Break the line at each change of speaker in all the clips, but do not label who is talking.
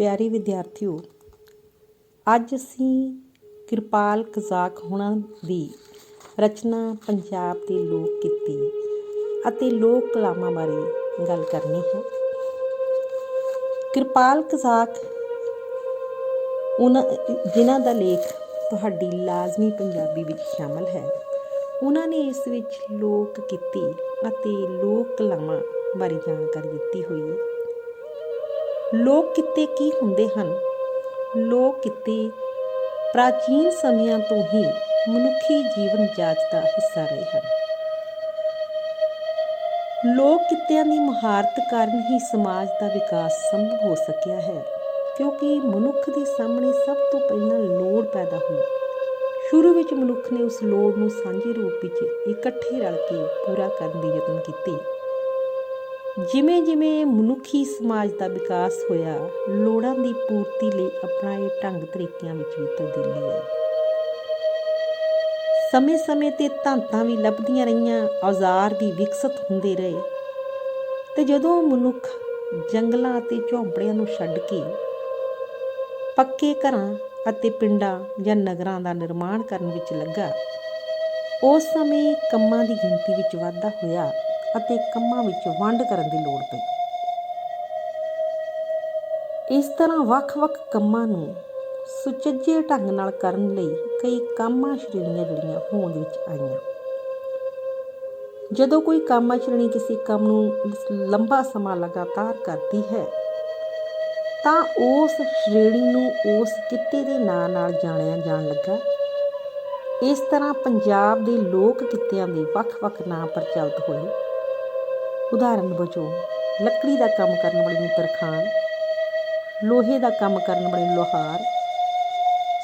ਪਿਆਰੇ ਵਿਦਿਆਰਥੀਓ, ਅੱਜ ਅਸੀਂ ਕਿਰਪਾਲ ਕਜ਼ਾਕ ਹੋਣਾ ਦੀ ਰਚਨਾ ਪੰਜਾਬ ਦੇ ਲੋਕ ਕਿੱਤੇ ਅਤੇ ਲੋਕ ਕਲਾਵਾਂ ਬਾਰੇ ਗੱਲ ਕਰਨੀ ਹੈ। ਕਿਰਪਾਲ ਕਜ਼ਾਕ ਜਿਨ੍ਹਾਂ ਦਾ ਲੇਖ ਤੁਹਾਡੀ ਲਾਜ਼ਮੀ ਪੰਜਾਬੀ ਵਿੱਚ ਸ਼ਾਮਲ ਹੈ, ਉਹਨਾਂ ਨੇ ਇਸ ਵਿੱਚ ਲੋਕ ਕਿੱਤੇ ਅਤੇ ਲੋਕ ਕਲਾਵਾਂ ਬਾਰੇ ਜਾਣਕਾਰੀ ਦਿੱਤੀ ਹੋਈ ਹੈ। ਲੋਕ ਕਿੱਤੇ ਕੀ ਹੁੰਦੇ ਹਨ? ਲੋਕ ਕਿੱਤੇ ਪ੍ਰਾਚੀਨ ਸਮਿਆਂ ਤੋਂ ਹੀ ਮਨੁੱਖੀ ਜੀਵਨ ਜਾਚ ਦਾ ਹਿੱਸਾ ਰਹੇ ਹਨ। ਲੋਕ ਕਿੱਤਿਆਂ ਦੀ ਮੁਹਾਰਤ ਕਾਰਨ ਹੀ ਸਮਾਜ ਦਾ ਵਿਕਾਸ ਸੰਭਵ ਹੋ ਸਕਿਆ ਹੈ, ਕਿਉਂਕਿ ਮਨੁੱਖ ਦੇ ਸਾਹਮਣੇ ਸਭ ਤੋਂ ਪਹਿਲਾਂ ਲੋੜ ਪੈਦਾ ਹੋਈ। ਸ਼ੁਰੂ ਵਿੱਚ ਮਨੁੱਖ ਨੇ ਉਸ ਲੋੜ ਨੂੰ ਸਾਂਝੇ ਰੂਪ ਵਿੱਚ ਇਕੱਠੇ ਰਲ ਕੇ ਪੂਰਾ ਕਰਨ ਦੇ ਯਤਨ ਕੀਤੇ। ਜਿਵੇਂ ਜਿਵੇਂ ਮਨੁੱਖੀ ਸਮਾਜ ਦਾ ਵਿਕਾਸ ਹੋਇਆ, ਲੋੜਾਂ ਦੀ ਪੂਰਤੀ ਲਈ ਅਪਣਾਏ ਢੰਗ ਤਰੀਕਿਆਂ ਵਿੱਚ ਵੀ ਤਬਦੀਲੀ ਆਈ। ਸਮੇਂ-ਸਮੇਂ 'ਤੇ ਧਾਤਾਂ ਵੀ ਲੱਭਦੀਆਂ ਰਹੀਆਂ, ਔਜ਼ਾਰ ਵੀ ਵਿਕਸਿਤ ਹੁੰਦੇ ਰਹੇ ਅਤੇ ਜਦੋਂ ਮਨੁੱਖ ਜੰਗਲਾਂ ਅਤੇ ਝੌਂਪੜਿਆਂ ਨੂੰ ਛੱਡ ਕੇ ਪੱਕੇ ਘਰਾਂ ਅਤੇ ਪਿੰਡਾਂ ਜਾਂ ਨਗਰਾਂ ਦਾ ਨਿਰਮਾਣ ਕਰਨ ਵਿੱਚ ਲੱਗਾ, ਉਸ ਸਮੇਂ ਕੰਮਾਂ ਦੀ ਗਿਣਤੀ ਵਿੱਚ ਵਾਧਾ ਹੋਇਆ ਅਤੇ ਕੰਮਾਂ ਵਿੱਚ ਵੰਡ ਕਰਨ ਦੀ ਲੋੜ ਪਈ। ਇਸ ਤਰ੍ਹਾਂ ਵੱਖ-ਵੱਖ ਕੰਮਾਂ ਨੂੰ ਸੁਚੱਜੇ ਢੰਗ ਨਾਲ ਕਰਨ ਲਈ ਕਈ ਕਾਮਾ ਸ਼੍ਰੇਣੀਆਂ ਜਿਹੜੀਆਂ ਹੋਂਦ ਵਿੱਚ ਆਈਆਂ। ਜਦੋਂ ਕੋਈ ਕਾਮਾ ਸ਼੍ਰੇਣੀ ਕਿਸੇ ਕੰਮ ਨੂੰ ਲੰਬਾ ਸਮਾਂ ਲਗਾਤਾਰ ਕਰਦੀ ਹੈ ਤਾਂ ਉਸ ਸ਼੍ਰੇਣੀ ਨੂੰ ਉਸ ਕਿੱਤੇ ਦੇ ਨਾਂ ਨਾਲ ਜਾਣਿਆ ਜਾਣ ਲੱਗਾ। ਇਸ ਤਰ੍ਹਾਂ ਪੰਜਾਬ ਦੇ ਲੋਕ ਕਿੱਤਿਆਂ ਦੇ ਵੱਖ-ਵੱਖ ਨਾਂ ਪ੍ਰਚਲਿਤ ਹੋਏ। ਉਦਾਹਰਨ ਵਜੋਂ ਲੱਕੜੀ ਦਾ ਕੰਮ ਕਰਨ ਵਾਲੇ ਨੂੰ ਤਰਖਾਣ, ਲੋਹੇ ਦਾ ਕੰਮ ਕਰਨ ਵਾਲੇ ਨੂੰ ਲੁਹਾਰ,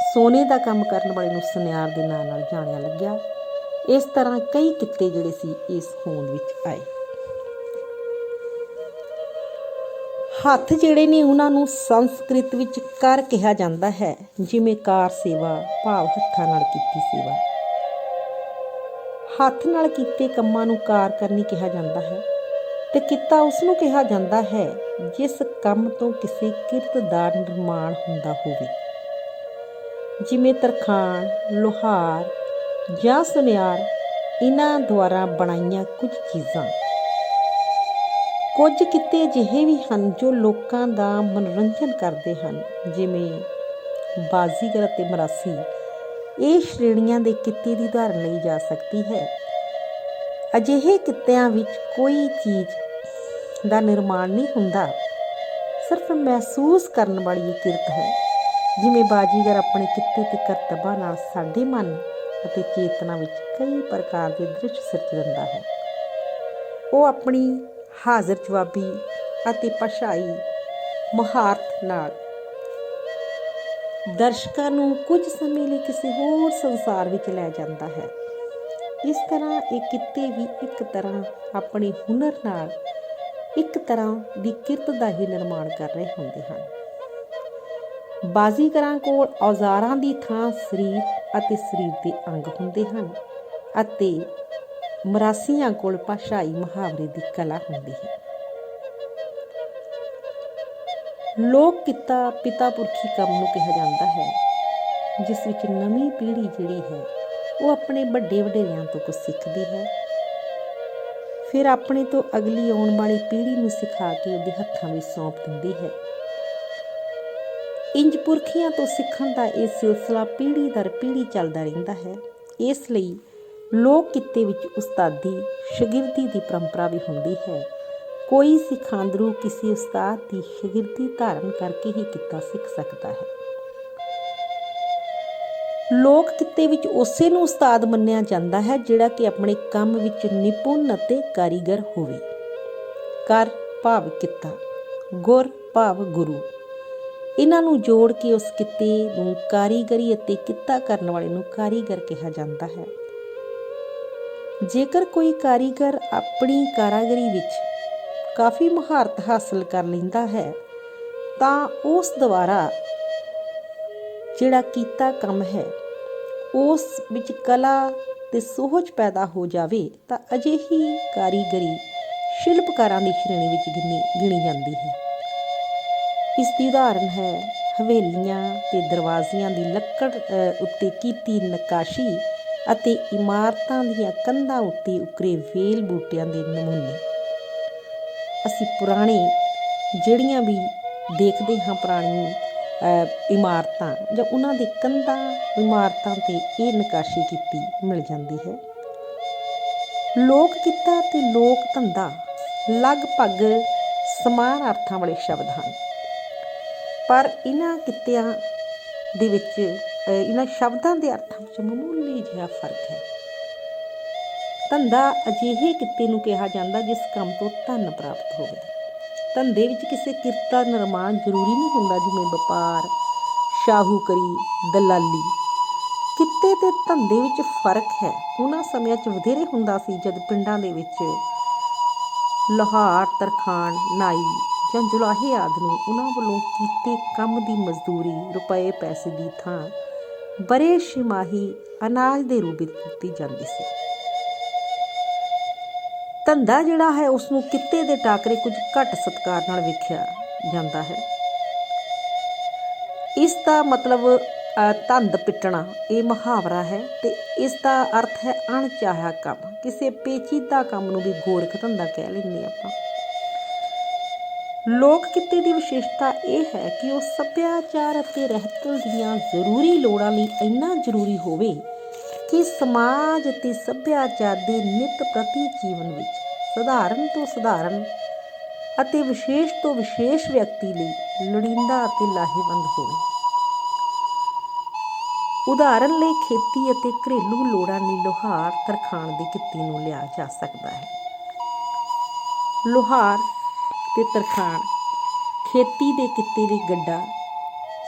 ਸੋਨੇ ਦਾ ਕੰਮ ਕਰਨ ਵਾਲੇ ਨੂੰ ਸੁਨਿਆਰ ਦੇ ਨਾਂ ਨਾਲ ਜਾਣਿਆ ਲੱਗਿਆ। ਇਸ ਤਰ੍ਹਾਂ ਕਈ ਕਿੱਤੇ ਜਿਹੜੇ ਸੀ ਇਸ ਹੋਂਦ ਵਿੱਚ ਆਏ। ਹੱਥ ਜਿਹੜੇ ਨੇ ਉਹਨਾਂ ਨੂੰ ਸੰਸਕ੍ਰਿਤ ਵਿੱਚ ਕਰ ਕਿਹਾ ਜਾਂਦਾ ਹੈ, ਜਿਵੇਂ ਕਾਰ ਸੇਵਾ ਭਾਵ ਹੱਥਾਂ ਨਾਲ ਕੀਤੀ ਸੇਵਾ। ਹੱਥ ਨਾਲ ਕੀਤੇ ਕੰਮਾਂ ਨੂੰ ਕਾਰ ਕਰਨੀ ਕਿਹਾ ਜਾਂਦਾ ਹੈ ਅਤੇ ਕਿੱਤਾ ਉਸ ਨੂੰ ਕਿਹਾ ਜਾਂਦਾ ਹੈ ਜਿਸ ਕੰਮ ਤੋਂ ਕਿਸੇ ਕਿਰਤ ਦਾ ਨਿਰਮਾਣ ਹੁੰਦਾ ਹੋਵੇ, ਜਿਵੇਂ ਤਰਖਾਣ, ਲੁਹਾਰ ਜਾਂ ਸੁਨਿਆਰ। ਇਹਨਾਂ ਦੁਆਰਾ ਬਣਾਈਆਂ ਕੁਝ ਚੀਜ਼ਾਂ। ਕੁਝ ਕਿੱਤੇ ਅਜਿਹੇ ਵੀ ਹਨ ਜੋ ਲੋਕਾਂ ਦਾ ਮਨੋਰੰਜਨ ਕਰਦੇ ਹਨ, ਜਿਵੇਂ ਬਾਜ਼ੀਗਰ ਅਤੇ ਮਰਾਸੀ। ਇਹ ਸ਼੍ਰੇਣੀਆਂ ਦੇ ਕਿੱਤੇ ਦੀ ਉਦਾਹਰਨ ਲਈ ਜਾ ਸਕਦੀ ਹੈ। ਅਜਿਹੇ ਕਿੱਤਿਆਂ ਵਿੱਚ ਕੋਈ ਚੀਜ਼ ਦਾ ਨਿਰਮਾਣ ਨਹੀਂ ਹੁੰਦਾ, ਸਿਰਫ ਮਹਿਸੂਸ ਕਰਨ ਵਾਲੀ ਇਹ ਕਿਰਤ ਹੈ। ਜਿਵੇਂ ਬਾਜ਼ੀਗਰ ਆਪਣੇ ਕਿੱਤੇ ਅਤੇ ਕਰਤੱਬਾਂ ਨਾਲ ਸਾਡੇ ਮਨ ਅਤੇ ਚੇਤਨਾ ਵਿੱਚ ਕਈ ਪ੍ਰਕਾਰ ਦੇ ਦ੍ਰਿਸ਼ ਸਿਰਜ ਦਿੰਦਾ ਹੈ। ਉਹ ਆਪਣੀ ਹਾਜ਼ਰ ਜਵਾਬੀ ਅਤੇ ਭਾਸ਼ਾਈ ਮੁਹਾਰਤ ਨਾਲ ਦਰਸ਼ਕਾਂ ਨੂੰ ਕੁਝ ਸਮੇਂ ਲਈ ਕਿਸੇ ਹੋਰ ਸੰਸਾਰ ਵਿੱਚ ਲੈ ਜਾਂਦਾ ਹੈ। ਇਸ ਤਰ੍ਹਾਂ ਇਹ ਕਿੱਤੇ ਵੀ ਇੱਕ ਤਰ੍ਹਾਂ ਆਪਣੇ ਹੁਨਰ ਨਾਲ ਇੱਕ ਤਰ੍ਹਾਂ ਦੀ ਕਿਰਤ ਦਾ ਹੀ ਨਿਰਮਾਣ ਕਰ ਰਹੇ ਹੁੰਦੇ ਹਨ। ਬਾਜ਼ੀਗਰਾਂ ਕੋਲ ਔਜ਼ਾਰਾਂ ਦੀ ਥਾਂ ਸਰੀਰ ਅਤੇ ਸਰੀਰ ਦੇ ਅੰਗ ਹੁੰਦੇ ਹਨ ਅਤੇ ਮਰਾਸੀਆਂ ਕੋਲ ਭਾਸ਼ਾਈ ਮੁਹਾਵਰੇ ਦੀ ਕਲਾ ਹੁੰਦੀ ਹੈ। ਲੋਕ ਕਿੱਤਾ ਪਿਤਾ ਪੁਰਖੀ ਕੰਮ ਨੂੰ ਕਿਹਾ ਜਾਂਦਾ ਹੈ, ਜਿਸ ਵਿੱਚ ਨਵੀਂ ਪੀੜ੍ਹੀ ਜਿਹੜੀ ਹੈ ਉਹ ਆਪਣੇ ਵੱਡੇ ਵਡੇਰਿਆਂ ਤੋਂ ਕੁਝ ਸਿੱਖਦੀ ਹੈ, ਫਿਰ ਆਪਣੇ ਤੋਂ ਅਗਲੀ ਆਉਣ ਵਾਲੀ ਪੀੜ੍ਹੀ ਨੂੰ ਸਿਖਾ ਕੇ ਉਹਦੇ ਹੱਥਾਂ ਵਿੱਚ ਸੌਂਪ ਦਿੰਦੀ ਹੈ। ਇੰਜ ਪੁਰਖੀਆਂ ਤੋਂ ਸਿੱਖਣ ਦਾ ਇਹ ਸਿਲਸਿਲਾ ਪੀੜ੍ਹੀ ਦਰ ਪੀੜ੍ਹੀ ਚੱਲਦਾ ਰਹਿੰਦਾ ਹੈ। ਇਸ ਲਈ ਲੋਕ ਕਿੱਤੇ ਵਿੱਚ ਉਸਤਾਦੀ ਸ਼ਾਗਿਰਦੀ ਦੀ ਪਰੰਪਰਾ ਵੀ ਹੁੰਦੀ ਹੈ। ਕੋਈ ਸਿਖਾਂਦਰੂ ਕਿਸੇ ਉਸਤਾਦ ਦੀ ਸ਼ਾਗਿਰਦੀ ਧਾਰਨ ਕਰਕੇ ਹੀ ਕਿੱਤਾ ਸਿੱਖ ਸਕਦਾ ਹੈ। ਲੋਕ ਕਿੱਤੇ ਵਿੱਚ ਉਸੇ ਨੂੰ ਉਸਤਾਦ ਮੰਨਿਆ ਜਾਂਦਾ ਹੈ ਜਿਹੜਾ ਕਿ ਆਪਣੇ ਕੰਮ ਵਿੱਚ ਨਿਪੁੰਨ ਅਤੇ ਕਾਰੀਗਰ ਹੋਵੇ। ਕਰ ਭਾਵ ਕਿੱਤਾ, ਗੁਰ ਭਾਵ ਗੁਰੂ। ਇਹਨਾਂ ਨੂੰ ਜੋੜ ਕੇ ਉਸ ਕਿੱਤੇ ਨੂੰ ਕਾਰੀਗਰੀ ਅਤੇ ਕਿੱਤਾ ਕਰਨ ਵਾਲੇ ਨੂੰ ਕਾਰੀਗਰ ਕਿਹਾ ਜਾਂਦਾ ਹੈ। ਜੇਕਰ ਕੋਈ ਕਾਰੀਗਰ ਆਪਣੀ ਕਾਰੀਗਰੀ ਵਿੱਚ ਕਾਫੀ ਮੁਹਾਰਤ ਹਾਸਲ ਕਰ ਲੈਂਦਾ ਹੈ ਤਾਂ ਉਸ ਦੁਆਰਾ ਜਿਹੜਾ ਕੀਤਾ ਕੰਮ ਹੈ ਉਸ ਵਿੱਚ ਕਲਾ ਅਤੇ ਸੋਹਜ ਪੈਦਾ ਹੋ ਜਾਵੇ ਤਾਂ ਅਜਿਹੀ ਕਾਰੀਗਰੀ ਸ਼ਿਲਪਕਾਰਾਂ ਦੀ ਸ਼੍ਰੇਣੀ ਵਿੱਚ ਗਿਣੀ ਜਾਂਦੀ ਹੈ। ਇਸ ਦੀ ਉਦਾਹਰਨ ਹੈ ਹਵੇਲੀਆਂ ਤੇ ਦਰਵਾਜ਼ਿਆਂ ਦੀ ਲੱਕੜ ਉੱਤੇ ਕੀਤੀ ਨਕਾਸ਼ੀ ਅਤੇ ਇਮਾਰਤਾਂ ਦੀਆਂ ਕੰਧਾਂ ਉੱਤੇ ਉਕਰੇ ਵੇਲ ਬੂਟਿਆਂ ਦੇ ਨਮੂਨੇ। ਅਸੀਂ ਪੁਰਾਣੇ ਜਿਹੜੀਆਂ ਵੀ ਦੇਖਦੇ ਹਾਂ ਪੁਰਾਣੀ ਇਮਾਰਤਾਂ ਜਾਂ ਉਹਨਾਂ ਦੇ ਕੰਧਾਂ ਇਮਾਰਤਾਂ 'ਤੇ ਇਹ ਨਕਾਸ਼ੀ ਕੀਤੀ ਮਿਲ ਜਾਂਦੀ ਹੈ। ਲੋਕ ਕਿੱਤਾ ਅਤੇ ਲੋਕ ਧੰਦਾ ਲਗਭਗ ਸਮਾਨ ਅਰਥਾਂ ਵਾਲੇ ਸ਼ਬਦ ਹਨ, ਪਰ ਇਹਨਾਂ ਕਿੱਤਿਆਂ ਦੇ ਵਿੱਚ ਇਹਨਾਂ ਸ਼ਬਦਾਂ ਦੇ ਅਰਥਾਂ ਵਿੱਚ ਮਾਮੂਲੀ ਜਿਹਾ ਫਰਕ ਹੈ। ਧੰਦਾ ਅਜਿਹੇ ਕਿੱਤੇ ਨੂੰ ਕਿਹਾ ਜਾਂਦਾ ਜਿਸ ਕੰਮ ਤੋਂ ਧਨ ਪ੍ਰਾਪਤ ਹੋਵੇ। ਧੰਦੇ ਵਿੱਚ ਕਿਸੇ ਕਿਰਤ ਦਾ ਨਿਰਮਾਣ ਜ਼ਰੂਰੀ ਨਹੀਂ ਹੁੰਦਾ, ਜਿਵੇਂ ਵਪਾਰ, ਸ਼ਾਹੂਕਰੀ, ਦਲਾਲੀ। ਕਿੱਤੇ ਤੇ ਧੰਦੇ ਵਿੱਚ ਫਰਕ ਹੈ। ਉਹਨਾਂ ਸਮਿਆਂ 'ਚ ਵਧੇਰੇ ਹੁੰਦਾ ਸੀ ਜਦ ਪਿੰਡਾਂ ਦੇ ਵਿੱਚ ਲੁਹਾਰ, ਤਰਖਾਣ, ਨਾਈ ਜਾਂ ਜੁਲਾਹੇ ਆਦਿ ਨੂੰ ਉਹਨਾਂ ਵੱਲੋਂ ਕੀਤੇ ਕੰਮ ਦੀ ਮਜ਼ਦੂਰੀ ਰੁਪਏ ਪੈਸੇ ਦੀ ਥਾਂ ਬਰੇ ਛਿਮਾਹੀ ਅਨਾਜ ਦੇ ਰੂਪ ਵਿੱਚ ਦਿੱਤੀ ਜਾਂਦੀ ਸੀ। ਧੰਦਾ ਜਿਹੜਾ ਹੈ ਉਸਨੂੰ ਕਿੱਤੇ ਦੇ ਟਾਕਰੇ ਕੁਝ ਘੱਟ ਸਤਿਕਾਰ ਨਾਲ ਵੇਖਿਆ ਜਾਂਦਾ ਹੈ। ਇਸ ਦਾ ਮਤਲਬ ਧੰਦ ਪਿੱਟਣਾ ਇਹ ਮੁਹਾਵਰਾ ਹੈ ਅਤੇ ਇਸ ਦਾ ਅਰਥ ਹੈ ਅਣਚਾਹਿਆ ਕੰਮ। ਕਿਸੇ ਪੇਚੀਦਾ ਕੰਮ ਨੂੰ ਵੀ ਗੋਰਖ ਧੰਦਾ ਕਹਿ ਲੈਂਦੇ ਆਪਾਂ। ਲੋਕ ਕਿੱਤੇ ਦੀ ਵਿਸ਼ੇਸ਼ਤਾ ਇਹ ਹੈ ਕਿ ਉਹ ਸੱਭਿਆਚਾਰ ਅਤੇ ਰਹਿਤਲ ਦੀਆਂ ਜ਼ਰੂਰੀ ਲੋੜਾਂ ਲਈ ਇੰਨਾ ਜ਼ਰੂਰੀ ਹੋਵੇ ਕਿ ਸਮਾਜ ਅਤੇ ਸੱਭਿਆਚਾਰ ਦੇ ਨਿੱਤ ਪ੍ਰਤੀ ਜੀਵਨ ਵਿੱਚ ਸਧਾਰਨ ਤੋਂ ਸਧਾਰਨ ਅਤੇ ਵਿਸ਼ੇਸ਼ ਤੋਂ ਵਿਸ਼ੇਸ਼ ਵਿਅਕਤੀ ਲਈ ਲੋੜੀਂਦਾ ਅਤੇ ਲਾਹੇਵੰਦ ਹੋਵੇ। ਉਦਾਹਰਨ ਲਈ ਖੇਤੀ ਅਤੇ ਘਰੇਲੂ ਲੋੜਾਂ ਲਈ ਲੁਹਾਰ, ਤਰਖਾਣ ਦੇ ਕਿੱਤੇ ਨੂੰ ਲਿਆ ਜਾ ਸਕਦਾ ਹੈ। ਲੁਹਾਰ ਅਤੇ ਤਰਖਾਣ ਖੇਤੀ ਦੇ ਕਿੱਤੇ ਲਈ ਗੱਡਾ,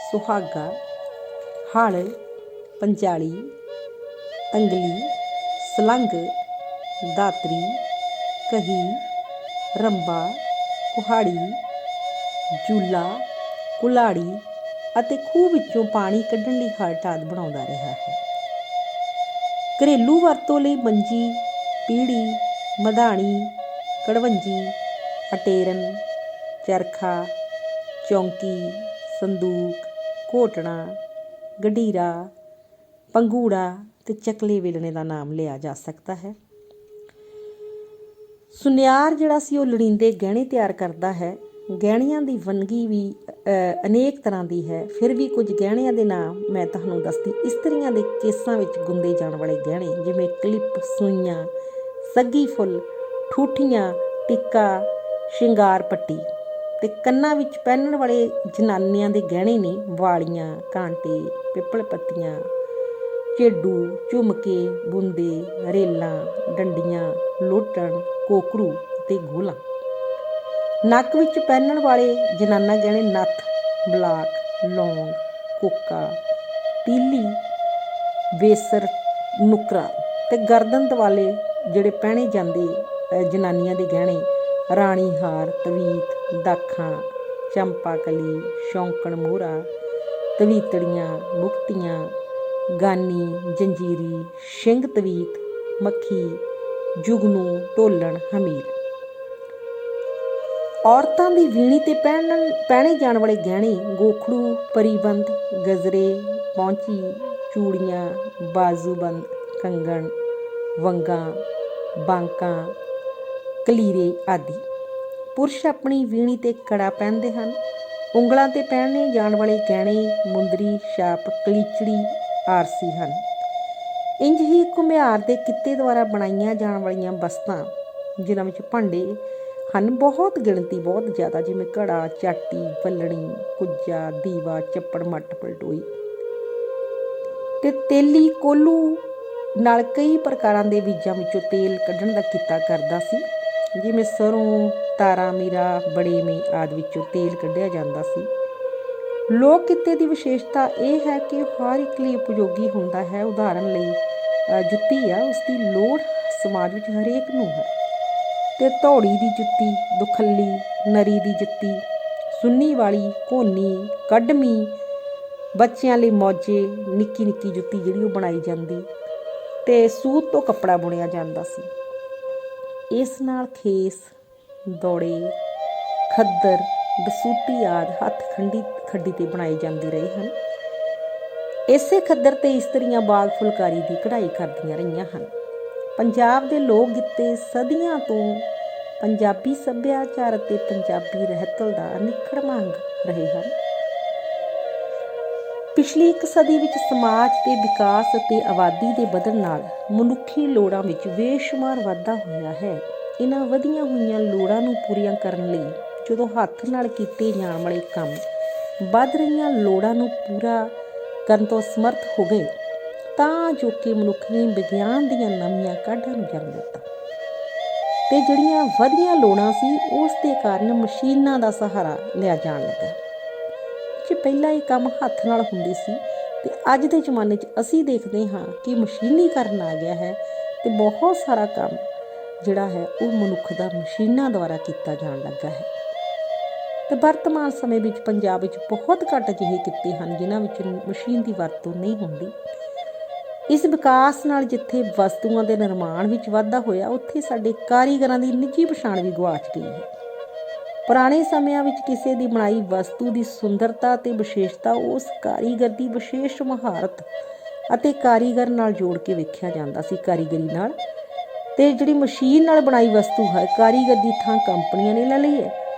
ਸੁਹਾਗਾ, ਹਲ, ਪੰਜਾਲੀ, ਤੰਗਲੀ, ਸਲੰਗ, ਦਾਤਰੀ, ਕਹੀ, ਰੰਬਾ, ਕੁਹਾੜੀ, ਜੂਲਾ, ਕੁਲਾੜੀ ਅਤੇ ਖੂਹ ਵਿੱਚੋਂ ਪਾਣੀ ਕੱਢਣ ਲਈ ਹਲਟ ਆਦਿ ਬਣਾਉਂਦਾ ਰਿਹਾ ਹੈ। ਘਰੇਲੂ ਵਰਤੋਂ ਲਈ ਮੰਜੀ, ਪੀੜ੍ਹੀ, ਮਧਾਣੀ, ਕੜਵੰਜੀ, ਅਟੇਰਨ, ਚਰਖਾ, ਚੌਂਕੀ, ਸੰਦੂਕ, ਘੋਟਣਾ, ਗੰਢੀਰਾ, ਪੰਗੂੜਾ ਅਤੇ ਚੱਕਲੇ ਵੇਲਣੇ ਦਾ ਨਾਮ ਲਿਆ ਜਾ ਸਕਦਾ ਹੈ। ਸੁਨਿਆਰ ਜਿਹੜਾ ਸੀ ਉਹ ਲੋੜੀਂਦੇ ਗਹਿਣੇ ਤਿਆਰ ਕਰਦਾ ਹੈ। ਗਹਿਣਿਆਂ ਦੀ ਵੰਨਗੀ ਵੀ ਅਨੇਕ ਤਰ੍ਹਾਂ ਦੀ ਹੈ। ਫਿਰ ਵੀ ਕੁਝ ਗਹਿਣਿਆਂ ਦੇ ਨਾਮ ਮੈਂ ਤੁਹਾਨੂੰ ਦੱਸਦੀ। ਇਸਤਰੀਆਂ ਦੇ ਕੇਸਾਂ ਵਿੱਚ ਗੁੰਦੇ ਜਾਣ ਵਾਲੇ ਗਹਿਣੇ ਜਿਵੇਂ ਕਲਿੱਪ, ਸੂਈਆਂ, ਸੱਗੀ ਫੁੱਲ, ਠੂਠੀਆਂ, ਟਿੱਕਾ, ਸ਼ਿੰਗਾਰ ਪੱਟੀ ਅਤੇ ਕੰਨਾਂ ਵਿੱਚ ਪਹਿਨਣ ਵਾਲੇ ਜਨਾਨੀਆਂ ਦੇ ਗਹਿਣੇ ਨੇ ਵਾਲੀਆਂ, ਕਾਂਟੇ, ਪਿੱਪਲ ਪੱਤੀਆਂ, ਝੇਡੂ, ਝੁਮਕੇ, ਬੁੰਦੇ, ਰੇਲਾਂ, ਡੰਡੀਆਂ, ਲੋਟਣ, ਕੋਕਰੂ ਅਤੇ ਗੋਲਾਂ। ਨੱਕ ਵਿੱਚ ਪਹਿਨਣ ਵਾਲੇ ਜਨਾਨਾ ਗਹਿਣੇ ਨੱਥ, ਬਲਾਕ, ਲੌਂਗ, ਕੋਕਾ, ਤੀਲੀ, ਬੇਸਰ, ਨੁਕਰਾ ਅਤੇ ਗਰਦਨ ਦੁਆਲੇ ਜਿਹੜੇ ਪਹਿਨੇ ਜਾਂਦੇ ਜਨਾਨੀਆਂ ਦੇ ਗਹਿਣੇ ਰਾਣੀ ਹਾਰ, ਤਵੀਤ, ਦਾਖਾਂ, ਚੰਪਾਕਲੀ, ਸ਼ੌਂਕਣ ਮੋਹਰਾ, ਤਵੀਤੜੀਆਂ, ਮੁਕਤੀਆਂ, ਗਾਨੀ, ਜੰਜੀਰੀ, ਸਿੰਘ ਤਵੀਤ, ਮੱਖੀ, ਜੁਗਨੂ, ਢੋਲਣ, ਹਮੀਰ। ਔਰਤਾਂ ਦੀ ਵੀਣੀ 'ਤੇ ਪਹਿਨੇ ਜਾਣ ਵਾਲੇ ਗਹਿਣੇ ਗੋਖੜੂ, ਪਰੀਬੰਦ, ਗਜਰੇ, ਪਹੁੰਚੀ, ਚੂੜੀਆਂ, ਬਾਜ਼ੂਬੰਦ, ਕੰਗਣ, ਵੰਗਾਂ, ਬਾਂਕਾਂ, ਕਲੀਰੇ ਆਦਿ। ਪੁਰਸ਼ ਆਪਣੀ ਵੀਣੀ 'ਤੇ ਕੜਾ ਪਹਿਨਦੇ ਹਨ। ਉਂਗਲਾਂ 'ਤੇ ਪਹਿਨੇ ਜਾਣ ਵਾਲੇ ਗਹਿਣੇ ਮੁੰਦਰੀ, ਛਾਪ, ਕਲੀਚੜੀ, ਆਰਸੀ ਹਨ। ਇੰਝ ਹੀ ਘੁਮਿਆਰ ਦੇ ਕਿੱਤੇ ਦੁਆਰਾ ਬਣਾਈਆਂ ਜਾਣ ਵਾਲੀਆਂ ਵਸਤਾਂ ਜਿਨ੍ਹਾਂ ਵਿੱਚ ਭਾਂਡੇ ਹਨ ਬਹੁਤ ਗਿਣਤੀ, ਬਹੁਤ ਜ਼ਿਆਦਾ, ਜਿਵੇਂ ਘੜਾ, ਚਾਟੀ, ਪੱਲਣੀ, ਕੁੱਜਾ, ਦੀਵਾ, ਚੱਪੜ, ਮੱਟ, ਪਲਟੋਈ ਅਤੇ ਤੇਲੀ ਕੋਹਲੂ ਨਾਲ ਕਈ ਪ੍ਰਕਾਰਾਂ ਦੇ ਬੀਜਾਂ ਵਿੱਚੋਂ ਤੇਲ ਕੱਢਣ ਦਾ ਕਿੱਤਾ ਕਰਦਾ ਸੀ। ਜਿਵੇਂ ਸਰੋਂ, ਤਾਰਾਂ ਮੀਰਾ, ਬੜੇਵੇਂ ਆਦਿ ਵਿੱਚੋਂ ਤੇਲ ਕੱਢਿਆ ਜਾਂਦਾ ਸੀ। ਲੋਕ ਕਿੱਤੇ ਦੀ ਵਿਸ਼ੇਸ਼ਤਾ ਇਹ ਹੈ ਕਿ ਹਰ ਇੱਕ ਲਈ ਉਪਯੋਗੀ ਹੁੰਦਾ ਹੈ। ਉਦਾਹਰਨ ਲਈ ਜੁੱਤੀ ਆ, ਉਸ ਦੀ ਲੋੜ ਸਮਾਜ ਵਿੱਚ ਹਰੇਕ ਨੂੰ ਹੈ। ਅਤੇ ਧੌੜੀ ਦੀ ਜੁੱਤੀ, ਦੁਖੱਲੀ, ਨਰੀ ਦੀ ਜੁੱਤੀ, ਸੁੰਨੀ ਵਾਲੀ, ਘੋਨੀ, ਕੱਢਮੀ, ਬੱਚਿਆਂ ਲਈ ਮੌਜੇ, ਨਿੱਕੀ ਨਿੱਕੀ ਜੁੱਤੀ ਜਿਹੜੀ ਉਹ ਬਣਾਈ ਜਾਂਦੀ ਅਤੇ ਸੂਤ ਤੋਂ ਕੱਪੜਾ ਬੁਣਿਆ ਜਾਂਦਾ ਸੀ। ਇਸ ਨਾਲ ਖੇਸ, ਦੌੜੇ, ਖੱਦਰ, ਦਸੂਤੀ ਆਦਿ ਹੱਥ ਖੱਡੀ ਤੇ ਬਣਾਏ ਜਾਂਦੇ ਰਹੇ ਹਨ। ਇਸੇ ਖੱਦਰ ਤੇ ਇਸਤਰੀਆਂ ਬਾਗ ਫੁਲਕਾਰੀ ਦੀ ਕਢਾਈ ਕਰਦੀਆਂ ਰਹੀਆਂ ਹਨ। ਪੰਜਾਬ ਦੇ ਲੋਕ ਗੀਤੇ ਸਦੀਆਂ ਤੋਂ ਪੰਜਾਬੀ ਸੱਭਿਆਚਾਰ ਅਤੇ ਪੰਜਾਬੀ ਰਹਿਤਲ ਦਾ ਅਨਿੱਖੜਵਾਂ ਅੰਗ ਰਹੇ ਹਨ। ਪਿਛਲੀ ਇੱਕ ਸਦੀ ਵਿੱਚ ਸਮਾਜ ਦੇ ਵਿਕਾਸ ਅਤੇ ਆਬਾਦੀ ਦੇ ਵਧਣ ਨਾਲ ਮਨੁੱਖੀ ਲੋੜਾਂ ਵਿੱਚ ਬੇਸ਼ੁਮਾਰ ਵਾਧਾ ਹੋਇਆ ਹੈ। ਇਹਨਾਂ ਵਧੀਆਂ ਹੋਈਆਂ ਲੋੜਾਂ ਨੂੰ ਪੂਰੀਆਂ ਕਰਨ ਲਈ ਜਦੋਂ ਹੱਥ ਨਾਲ ਕੀਤੇ ਜਾਣ ਵਾਲੇ ਕੰਮ ਵੱਧ ਰਹੀਆਂ ਲੋੜਾਂ ਨੂੰ ਪੂਰਾ ਕਰਨ ਤੋਂ ਸਮਰਥ ਹੋ ਗਏ ਤਾਂ ਜੋ ਕਿ ਮਨੁੱਖ ਨੇ ਵਿਗਿਆਨ ਦੀਆਂ ਨਵੀਆਂ ਕਾਢਾਂ ਨੂੰ ਜਨਮ ਦਿੱਤਾ ਅਤੇ ਜਿਹੜੀਆਂ ਵਧੀਆਂ ਲੋੜਾਂ ਸੀ ਉਸ ਦੇ ਕਾਰਨ ਮਸ਼ੀਨਾਂ ਦਾ ਸਹਾਰਾ ਲਿਆ ਜਾਣ ਲੱਗਾ। ਜੇ ਪਹਿਲਾਂ ਇਹ ਕੰਮ ਹੱਥ ਨਾਲ ਹੁੰਦੇ ਸੀ ਅਤੇ ਅੱਜ ਦੇ ਜ਼ਮਾਨੇ 'ਚ ਅਸੀਂ ਦੇਖਦੇ ਹਾਂ ਕਿ ਮਸ਼ੀਨੀਕਰਨ ਆ ਗਿਆ ਹੈ ਅਤੇ ਬਹੁਤ ਸਾਰਾ ਕੰਮ ਜਿਹੜਾ ਹੈ ਉਹ ਮਨੁੱਖ ਦਾ ਮਸ਼ੀਨਾਂ ਦੁਆਰਾ ਕੀਤਾ ਜਾਣ ਲੱਗਾ ਹੈ। ਅਤੇ ਵਰਤਮਾਨ ਸਮੇਂ ਵਿੱਚ ਪੰਜਾਬ ਵਿੱਚ ਬਹੁਤ ਘੱਟ ਅਜਿਹੇ ਕਿੱਤੇ ਹਨ ਜਿਨ੍ਹਾਂ ਵਿੱਚ ਮਸ਼ੀਨ ਦੀ ਵਰਤੋਂ ਨਹੀਂ ਹੁੰਦੀ। ਇਸ ਵਿਕਾਸ ਨਾਲ ਜਿੱਥੇ ਵਸਤੂਆਂ ਦੇ ਨਿਰਮਾਣ ਵਿੱਚ ਵਾਧਾ ਹੋਇਆ ਉੱਥੇ ਸਾਡੇ ਕਾਰੀਗਰਾਂ ਦੀ ਨਿੱਜੀ ਪਛਾਣ ਵੀ ਗੁਆਚ ਗਈ ਹੈ। ਪੁਰਾਣੇ ਸਮਿਆਂ ਵਿੱਚ ਕਿਸੇ ਦੀ ਬਣਾਈ ਵਸਤੂ ਦੀ ਸੁੰਦਰਤਾ ਅਤੇ ਵਿਸ਼ੇਸ਼ਤਾ ਉਸ ਕਾਰੀਗਰ ਦੀ ਵਿਸ਼ੇਸ਼ ਮੁਹਾਰਤ ਅਤੇ ਕਾਰੀਗਰ ਨਾਲ ਜੋੜ ਕੇ ਵੇਖਿਆ ਜਾਂਦਾ ਸੀ ਕਾਰੀਗਰੀ ਨਾਲ। ਅਤੇ ਜਿਹੜੀ ਮਸ਼ੀਨ ਨਾਲ ਬਣਾਈ ਵਸਤੂ ਹੈ ਕਾਰੀਗਰ ਦੀ ਥਾਂ ਕੰਪਨੀਆਂ ਨੇ ਲੈ ਲਈ ਹੈ।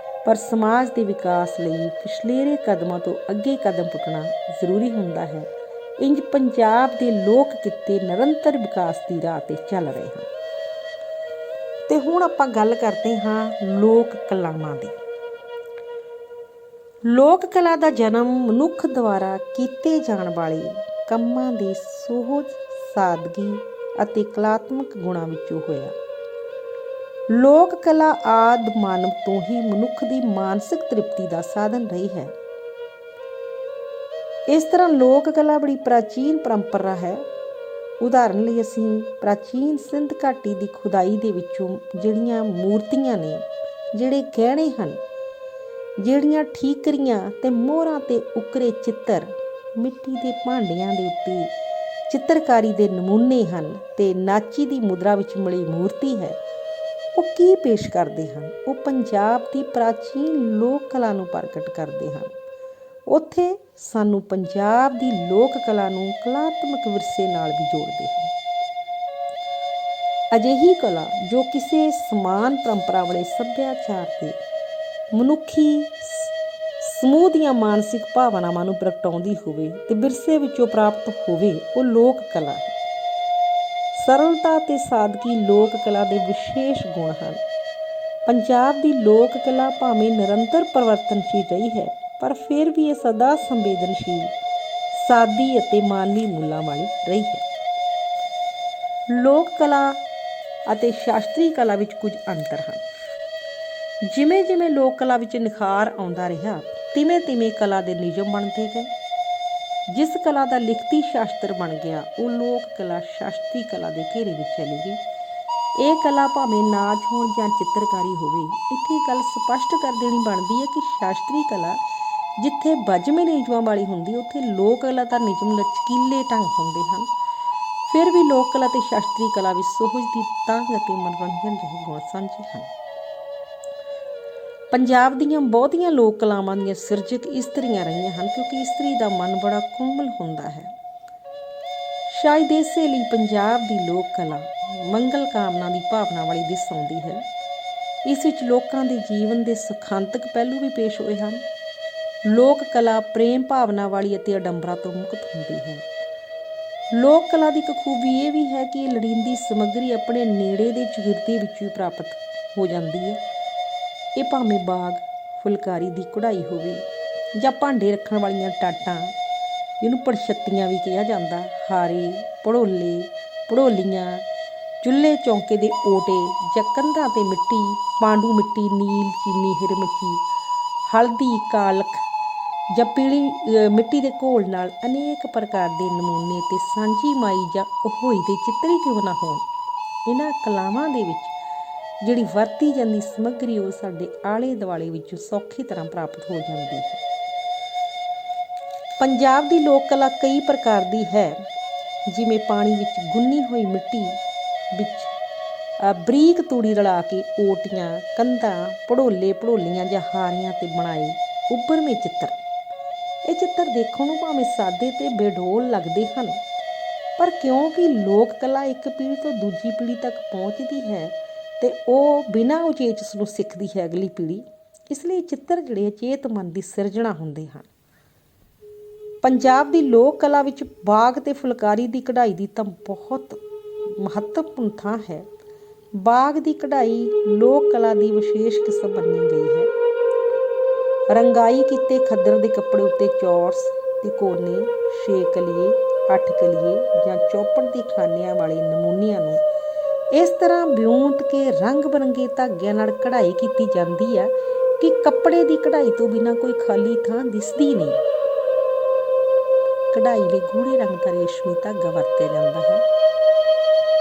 ਪਰ ਸਮਾਜ ਦੇ ਵਿਕਾਸ ਲਈ ਪਿਛਲੇਰੇ ਕਦਮਾਂ ਤੋਂ ਅੱਗੇ ਕਦਮ ਪੁੱਟਣਾ ਜ਼ਰੂਰੀ ਹੁੰਦਾ ਹੈ। ਇੰਝ ਪੰਜਾਬ ਦੇ ਲੋਕ ਕਿੱਤੇ ਨਿਰੰਤਰ ਵਿਕਾਸ ਦੀ ਰਾਹ 'ਤੇ ਚੱਲ ਰਹੇ ਹਨ। ਅਤੇ ਹੁਣ ਆਪਾਂ ਗੱਲ ਕਰਦੇ ਹਾਂ ਲੋਕ ਕਲਾਵਾਂ ਦੀ। ਲੋਕ ਕਲਾ ਦਾ ਜਨਮ ਮਨੁੱਖ ਦੁਆਰਾ ਕੀਤੇ ਜਾਣ ਵਾਲੇ ਕੰਮਾਂ ਦੇ ਸੁਹਜ, ਸਾਦਗੀ ਅਤੇ ਕਲਾਤਮਕ ਗੁਣਾਂ ਵਿੱਚੋਂ ਹੋਇਆ। ਲੋਕ ਕਲਾ ਆਦਿ ਮਾਨਵ ਤੋਂ ਹੀ ਮਨੁੱਖ ਦੀ ਮਾਨਸਿਕ ਤ੍ਰਿਪਤੀ ਦਾ ਸਾਧਨ ਰਹੀ ਹੈ। ਇਸ ਤਰ੍ਹਾਂ ਲੋਕ ਕਲਾ ਬੜੀ ਪ੍ਰਾਚੀਨ ਪਰੰਪਰਾ ਹੈ। ਉਦਾਹਰਨ ਲਈ ਅਸੀਂ ਪ੍ਰਾਚੀਨ ਸਿੰਧ ਘਾਟੀ ਦੀ ਖੁਦਾਈ ਦੇ ਵਿੱਚੋਂ ਜਿਹੜੀਆਂ ਮੂਰਤੀਆਂ ਨੇ, ਜਿਹੜੇ ਗਹਿਣੇ ਹਨ, ਜਿਹੜੀਆਂ ਠੀਕਰੀਆਂ ਅਤੇ ਮੋਹਰਾਂ 'ਤੇ ਉਕਰੇ ਚਿੱਤਰ, ਮਿੱਟੀ ਦੇ ਭਾਂਡਿਆਂ ਦੇ ਉੱਤੇ ਚਿੱਤਰਕਾਰੀ ਦੇ ਨਮੂਨੇ ਹਨ ਅਤੇ ਨਾਚੀ ਦੀ ਮੁਦਰਾ ਵਿੱਚ ਮਿਲੀ ਮੂਰਤੀ ਹੈ, ਉਹ ਕੀ ਪੇਸ਼ ਕਰਦੇ ਹਨ? ਉਹ ਪੰਜਾਬ ਦੀ ਪ੍ਰਾਚੀਨ ਲੋਕ ਕਲਾ ਨੂੰ ਪ੍ਰਗਟ ਕਰਦੇ ਹਨ। ਉੱਥੇ ਸਾਨੂੰ ਪੰਜਾਬ ਦੀ ਲੋਕ ਕਲਾ ਨੂੰ ਕਲਾਤਮਕ ਵਿਰਸੇ ਨਾਲ ਵੀ ਜੋੜਦੇ ਹਨ। ਅਜਿਹੀ ਕਲਾ ਜੋ ਕਿਸੇ ਸਮਾਨ ਪਰੰਪਰਾ ਵਾਲੇ ਸੱਭਿਆਚਾਰ ਦੇ ਮਨੁੱਖੀ ਸਮੂਹ ਦੀਆਂ ਮਾਨਸਿਕ ਭਾਵਨਾਵਾਂ ਨੂੰ ਪ੍ਰਗਟਾਉਂਦੀ ਹੋਵੇ ਅਤੇ ਵਿਰਸੇ ਵਿੱਚੋਂ ਪ੍ਰਾਪਤ ਹੋਵੇ, ਉਹ ਲੋਕ ਕਲਾ ਹੈ। ਸਰਲਤਾ ਅਤੇ ਸਾਦਗੀ ਲੋਕ ਕਲਾ ਦੇ ਵਿਸ਼ੇਸ਼ ਗੁਣ ਹਨ। ਪੰਜਾਬ ਦੀ ਲੋਕ ਕਲਾ ਭਾਵੇਂ ਨਿਰੰਤਰ ਪਰਿਵਰਤਨਸ਼ੀਲ ਰਹੀ ਹੈ ਪਰ ਫਿਰ ਵੀ ਇਹ ਸਦਾ ਸੰਵੇਦਨਸ਼ੀਲ, ਸਾਦੀ ਅਤੇ ਮਾਨਵੀ ਮੁੱਲਾਂ ਵਾਲੀ ਰਹੀ ਹੈ। ਲੋਕ ਕਲਾ ਅਤੇ ਸ਼ਾਸਤਰੀ ਕਲਾ ਵਿੱਚ ਕੁਝ ਅੰਤਰ ਹਨ। ਜਿਵੇਂ ਜਿਵੇਂ ਲੋਕ ਕਲਾ ਵਿੱਚ ਨਿਖਾਰ ਆਉਂਦਾ ਰਿਹਾ ਤਿਵੇਂ ਤਿਵੇਂ ਕਲਾ ਦੇ ਨਿਯਮ ਬਣਦੇ ਗਏ। ਜਿਸ ਕਲਾ ਦਾ ਲਿਖਤੀ ਸ਼ਾਸਤਰ ਬਣ ਗਿਆ ਉਹ ਲੋਕ ਕਲਾ ਸ਼ਾਸਤਰੀ ਕਲਾ ਦੇ ਘੇਰੇ ਵਿੱਚ ਚਲੀ ਗਈ। ਇਹ ਕਲਾ ਭਾਵੇਂ ਨਾਚ ਹੋਣ ਜਾਂ ਚਿੱਤਰਕਾਰੀ ਹੋਵੇ, ਇੱਥੇ ਗੱਲ ਸਪਸ਼ਟ ਕਰ ਦੇਣੀ ਬਣਦੀ ਹੈ ਕਿ ਸ਼ਾਸਤਰੀ ਕਲਾ ਜਿੱਥੇ ਵਜਵੇਂ ਨਿਯਮਾਂ ਵਾਲੀ ਹੁੰਦੀ, ਉੱਥੇ ਲੋਕ ਕਲਾ ਦਾ ਨਿਯਮ ਲਚਕੀਲੇ ਢੰਗ ਹੁੰਦੇ ਹਨ। ਫਿਰ ਵੀ ਲੋਕ ਕਲਾ ਅਤੇ ਸ਼ਾਸਤਰੀ ਕਲਾ ਵਿੱਚ ਸੁਹਜ ਦੀ ਤੰਗ ਅਤੇ ਮਨੋਰੰਜਨ ਜਿਹੇ ਗੁਣ ਸਾਂਝੇ ਹਨ। ਪੰਜਾਬ ਦੀਆਂ ਬਹੁਤੀਆਂ ਲੋਕ ਕਲਾਵਾਂ ਦੀਆਂ ਸਿਰਜਕ ਇਸਤਰੀਆਂ ਰਹੀਆਂ ਹਨ ਕਿਉਂਕਿ ਇਸਤਰੀ ਦਾ ਮਨ ਬੜਾ ਕੋਮਲ ਹੁੰਦਾ ਹੈ। ਸ਼ਾਇਦ ਇਸੇ ਲਈ ਪੰਜਾਬ ਦੀ ਲੋਕ ਕਲਾ ਮੰਗਲ ਕਾਮਨਾ ਦੀ ਭਾਵਨਾ ਵਾਲੀ ਦਿਸ ਆਉਂਦੀ ਹੈ। ਇਸ ਵਿੱਚ ਲੋਕਾਂ ਦੇ ਜੀਵਨ ਦੇ ਸੁਖਾਂਤਕ ਪਹਿਲੂ ਵੀ ਪੇਸ਼ ਹੋਏ ਹਨ। ਲੋਕ ਕਲਾ ਪ੍ਰੇਮ ਭਾਵਨਾ ਵਾਲੀ ਅਤੇ ਅਡੰਬਰਾ ਤੋਂ ਮੁਕਤ ਹੁੰਦੀ ਹੈ। ਲੋਕ ਕਲਾ ਦੀ ਇੱਕ ਖੂਬੀ ਇਹ ਵੀ ਹੈ ਕਿ ਇਹ ਲੋੜੀਂਦੀ ਸਮੱਗਰੀ ਆਪਣੇ ਨੇੜੇ ਦੇ ਚੁਗਿਰਦੇ ਵਿੱਚ ਵੀ ਪ੍ਰਾਪਤ ਹੋ ਜਾਂਦੀ ਹੈ। ਇਹ ਭਾਵੇਂ ਬਾਗ ਫੁਲਕਾਰੀ ਦੀ ਕਢਾਈ ਹੋਵੇ ਜਾਂ ਭਾਂਡੇ ਰੱਖਣ ਵਾਲੀਆਂ ਟਾਟਾਂ, ਜਿਹਨੂੰ ਪੜਛੱਤੀਆਂ ਵੀ ਕਿਹਾ ਜਾਂਦਾ, ਹਾਰੇ, ਭੜੋਲੇ, ਭੜੋਲੀਆਂ, ਚੁੱਲ੍ਹੇ ਚੌਂਕੇ ਦੇ ਓਟੇ ਜਾਂ ਕੰਧਾਂ 'ਤੇ ਮਿੱਟੀ, ਪਾਂਡੂ ਮਿੱਟੀ, ਨੀਲ ਚੀਨੀ, ਹਿਰਮਚੀ, ਹਲਦੀ, ਕਾਲਖ ਜਾਂ ਪੀਲੀ ਮਿੱਟੀ ਦੇ ਘੋਲ ਨਾਲ ਅਨੇਕ ਪ੍ਰਕਾਰ ਦੇ ਨਮੂਨੇ ਅਤੇ ਸਾਂਝੀ ਮਾਈ ਜਾਂ ਅਹੋਈ ਦੇ ਚਿੱਤਰ ਕਿਉਂ ਨਾ ਹੋਣ, ਇਹਨਾਂ ਕਲਾਵਾਂ ਦੇ ਵਿੱਚ ਜਿਹੜੀ ਵਰਤੀ ਜਾਂਦੀ ਸਮੱਗਰੀ ਉਹ ਸਾਡੇ ਆਲੇ ਦੁਆਲੇ ਵਿੱਚੋਂ ਸੌਖੀ ਤਰ੍ਹਾਂ ਪ੍ਰਾਪਤ ਹੋ ਜਾਂਦੀ ਹੈ। ਪੰਜਾਬ ਦੀ ਲੋਕ ਕਲਾ ਕਈ ਪ੍ਰਕਾਰ ਦੀ ਹੈ। ਜਿਵੇਂ ਪਾਣੀ ਵਿੱਚ ਗੁੰਨੀ ਹੋਈ ਮਿੱਟੀ ਵਿੱਚ ਬਰੀਕ ਤੂੜੀ ਰਲਾ ਕੇ ਓਟੀਆਂ, ਕੰਧਾਂ, ਭੜੋਲੀਆਂ ਜਾਂ ਹਾਰੀਆਂ 'ਤੇ ਬਣਾਏ ਉੱਭਰਵੇਂ ਚਿੱਤਰ। ਇਹ ਚਿੱਤਰ ਦੇਖਣ ਨੂੰ ਭਾਵੇਂ ਸਾਦੇ ਅਤੇ ਬੇਡੋਲ ਲੱਗਦੇ ਹਨ, ਪਰ ਕਿਉਂਕਿ ਲੋਕ ਕਲਾ ਇੱਕ ਪੀੜ੍ਹੀ ਤੋਂ ਦੂਜੀ ਪੀੜ੍ਹੀ ਤੱਕ ਪਹੁੰਚਦੀ ਹੈ ਅਤੇ ਉਹ ਬਿਨਾਂ ਉਚੇਚ ਉਸ ਨੂੰ ਸਿੱਖਦੀ ਹੈ ਅਗਲੀ ਪੀੜ੍ਹੀ, ਇਸ ਲਈ ਚਿੱਤਰ ਜਿਹੜੇ ਅਚੇਤ ਮਨ ਦੀ ਸਿਰਜਣਾ ਹੁੰਦੇ ਹਨ। ਪੰਜਾਬ ਦੀ ਲੋਕ ਕਲਾ ਵਿੱਚ ਬਾਗ ਅਤੇ ਫੁਲਕਾਰੀ ਦੀ ਕਢਾਈ ਦੀ ਤਾਂ ਬਹੁਤ ਮਹੱਤਵਪੂਰਨ ਥਾਂ ਹੈ। ਬਾਗ ਦੀ ਕਢਾਈ ਲੋਕ ਕਲਾ ਦੀ ਵਿਸ਼ੇਸ਼ ਕਿਸਮ ਮੰਨੀ ਗਈ ਹੈ। ਰੰਗਾਈ ਕੀਤੇ ਖੱਦਰ ਦੇ ਕੱਪੜੇ ਉੱਤੇ ਚੌਰਸ, ਤਿਕੋਣੇ, 6 ਕਲੀਏ, 8 ਕਲੀਏ ਜਾਂ ਚੌਪੜ ਦੇ ਖਾਨਿਆਂ ਵਾਲੇ ਨਮੂਨਿਆਂ ਨੂੰ ਇਸ ਤਰ੍ਹਾਂ ਵਿਉਂਤ ਕੇ ਰੰਗ ਬਿਰੰਗੇ ਧਾਗਿਆਂ ਨਾਲ ਕਢਾਈ ਕੀਤੀ ਜਾਂਦੀ ਹੈ ਕਿ ਕੱਪੜੇ ਦੀ ਕਢਾਈ ਤੋਂ ਬਿਨਾਂ ਕੋਈ ਖਾਲੀ ਥਾਂ ਦਿਸਦੀ ਨਹੀਂ। ਕਢਾਈ ਲਈ ਗੂੜ੍ਹੇ ਰੰਗ ਦਾ ਰੇਸ਼ਮੀ ਧਾਗਾ ਵਰਤਿਆ ਜਾਂਦਾ ਹੈ।